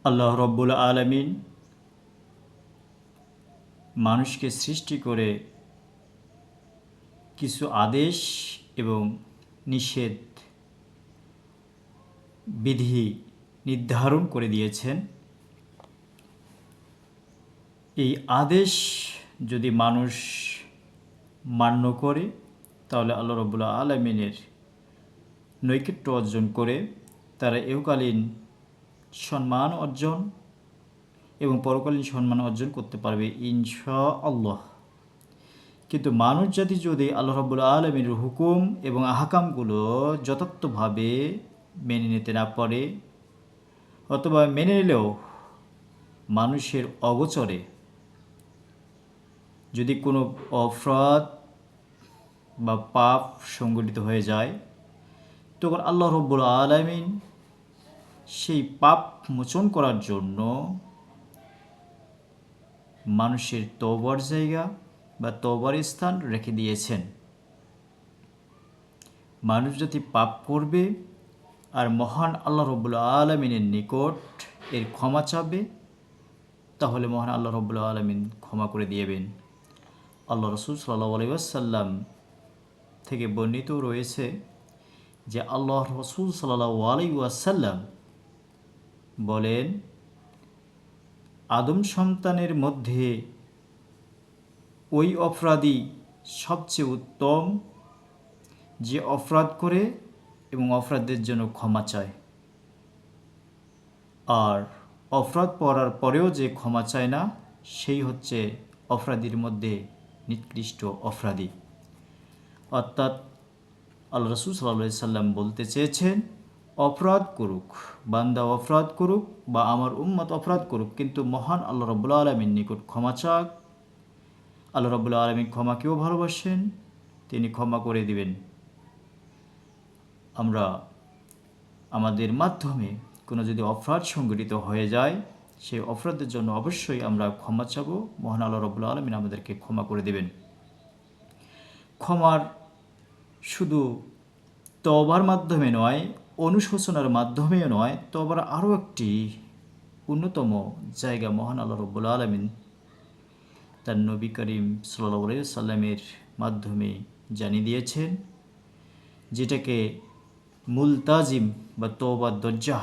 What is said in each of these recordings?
আল্লাহ রব্বুল আলামিন মানুষকে সৃষ্টি করে কিছু আদেশ এবং নিষেধ বিধি নির্ধারণ করে দিয়েছেন। এই আদেশ যদি মানুষ মান্য করে তাহলে আল্লাহ রব্বুল আলামিনের নৈকট্য অর্জন করে তারা ইহকালীন সম্মান অর্জন এবং পরকালীন সম্মান অর্জন করতে পারবে ইনশাআল্লাহ। কিন্তু মানুষ জাতি যদি আল্লাহ রাব্বুল আলামিনের হুকুম এবং আহকামগুলো যথার্থভাবে মেনে নিতে না পারে, অথবা মেনে নিলেও মানুষের অগোচরে যদি কোনো অপরাধ বা পাপ সংগঠিত হয়ে যায়, তখন আল্লাহ রাব্বুল আলামিন সেই পাপ মোচন করার জন্য মানুষের তওবার জায়গা বা তওবার স্থান রেখে দিয়েছেন। মানুষ যদি পাপ করবে আর মহান আল্লাহ রব্বুল আলমিনের নিকট এর ক্ষমা চাবে, তাহলে মহান আল্লাহ রব্বুল আলমিন ক্ষমা করে দিয়েবেন। আল্লাহ রসুল সাল্লাল্লাহু আলাইহি ওয়াসাল্লাম থেকে বর্ণিত রয়েছে যে আল্লাহ রসুল সাল্লাল্লাহু আলাইহি ওয়াসাল্লাম বলেন, আদম সন্তানের মধ্যে ওই অপরাধী সবচেয়ে উত্তম যে অপরাধ করে এবং অপরাধের জন্য ক্ষমা চায়, আর অপরাধ করার পরেও যে ক্ষমা চায় না সেই হচ্ছে অপরাধীর মধ্যে নিকৃষ্ট অপরাধী। অর্থাৎ আল্লাহ রাসূল সাল্লাল্লাহু আলাইহি সাল্লাম বলতে চেয়েছেন, অপরাধ করুক বান্দা, অপরাধ করুক বা আমার উম্মত অপরাধ করুক, কিন্তু মহান আল্লাহ রাব্বুল আলামিন নিকট ক্ষমা চাক। আল্লাহ রাব্বুল আলামিন ক্ষমাকেও ভালোবাসেন, তিনি ক্ষমা করে দিবেন। আমরা আমাদের মাধ্যমে কোনো যদি অপরাধ সংঘটিত হয়ে যায়, সেই অপরাধের জন্য অবশ্যই আমরা ক্ষমা চাব, মহান আল্লাহ রাব্বুল আলামিন আমাদেরকে ক্ষমা করে দেবেন। ক্ষমার শুধু তওবার মাধ্যমে নয়, অনুশোচনার মাধ্যমেও নয়, তওবার আরও একটি অন্যতম জায়গা মহান আল্লাহ রাব্বুল আলামিন তার নবী করিম সাল্লাল্লাহু আলাইহি ওয়াসাল্লামের মাধ্যমে জানিয়ে দিয়েছেন, যেটাকে মুলতাজিম বা তওবার দরজা,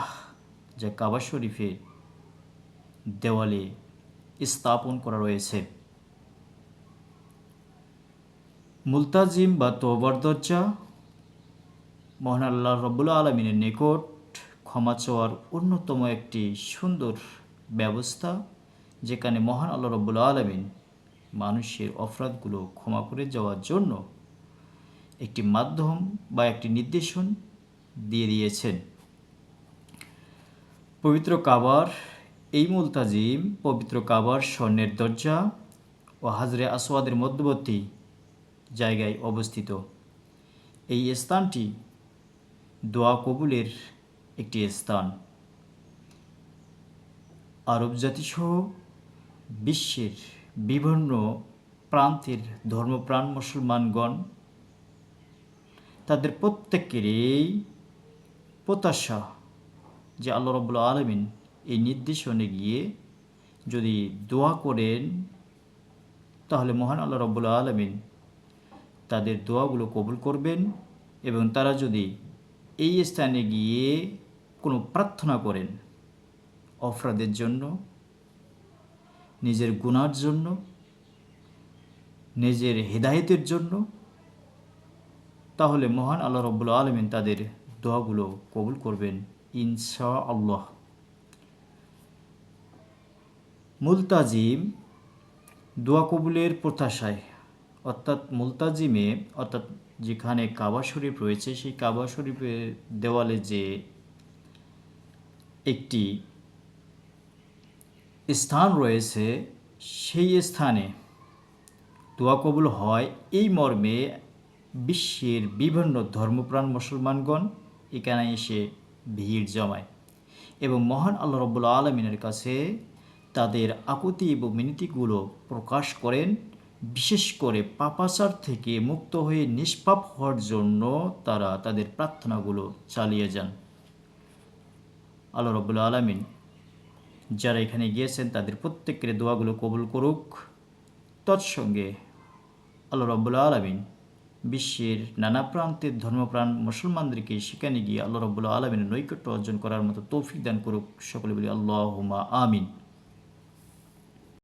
যা কাবা শরীফের দেওয়ালে স্থাপন করা রয়েছে। মুলতাজিম বা তওবার দরজা মহান আল্লাহ রাব্বুল আলামিনের নিকট ক্ষমা চাওয়ার অন্যতম একটি সুন্দর ব্যবস্থা, যেখানে মহান আল্লাহ রাব্বুল আলামিন মানুষের অপরাধগুলো ক্ষমা করে যাওয়ার জন্য একটি মাধ্যম বা একটি নির্দেশন দিয়ে দিয়েছেন। পবিত্র কাবার এই মুলতাজিম পবিত্র কাবার স্বর্ণের দরজা ও হাজরে আসওয়াদের মধ্যবর্তী জায়গায় অবস্থিত। এই স্থানটি দোয়া কবুলের একটি স্থান। আরব জাতিসহ বিশ্বের বিভিন্ন প্রান্তের ধর্মপ্রাণ মুসলমানগণ তাদের প্রত্যেকেরই প্রত্যাশা যে আল্লাহ রাব্বুল আলামিন এই নির্দেশনে গিয়ে যদি দোয়া করেন, তাহলে মহান আল্লাহ রাব্বুল আলামিন তাদের দোয়াগুলো কবুল করবেন। এবং তারা যদি এই স্থানে গিয়ে কোনো প্রার্থনা করেন অপরাধের জন্য, নিজের গুনার জন্য, নিজের হেদায়েতের জন্য, তাহলে মহান আল্লাহ রাব্বুল আলামিন তাদের দোয়াগুলো কবুল করবেন ইনশাআল্লাহ। মুলতাজিম দোয়া কবুলের প্রত্যাশায়, অর্থাৎ মুলতাজিমে, অর্থাৎ যেখানে কাবা শরীফ রয়েছে সেই কাবা শরীফের দেওয়ালে যে একটি স্থান রয়েছে, সেই স্থানে দোয়া কবুল হয় এই মর্মে বিশ্বের বিভিন্ন ধর্মপ্রাণ মুসলমানগণ এখানে এসে ভিড় জমায় এবং মহান আল্লাহ রাব্বুল আলামিনের কাছে তাদের আকুতি এবং মিনতিগুলো প্রকাশ করেন। বিশেষ করে পাপাচার থেকে মুক্ত হয়ে নিষ্পাপ হওয়ার জন্য তারা তাদের প্রার্থনাগুলো চালিয়ে যান। আল্লাহ রাব্বুল আলামিন যারা এখানে গিয়েছেন তাদের প্রত্যেকের দোয়াগুলো কবুল করুক। তৎসঙ্গে আল্লাহ রাব্বুল আলামিন বিশ্বের নানা প্রান্তের ধর্মপ্রাণ মুসলমানদেরকে সেখানে গিয়ে আল্লাহ রাব্বুল আলামিনের নৈকট্য অর্জন করার মতো তৌফিক দান করুক। সকলে বলি আল্লাহুম্মা আমিন।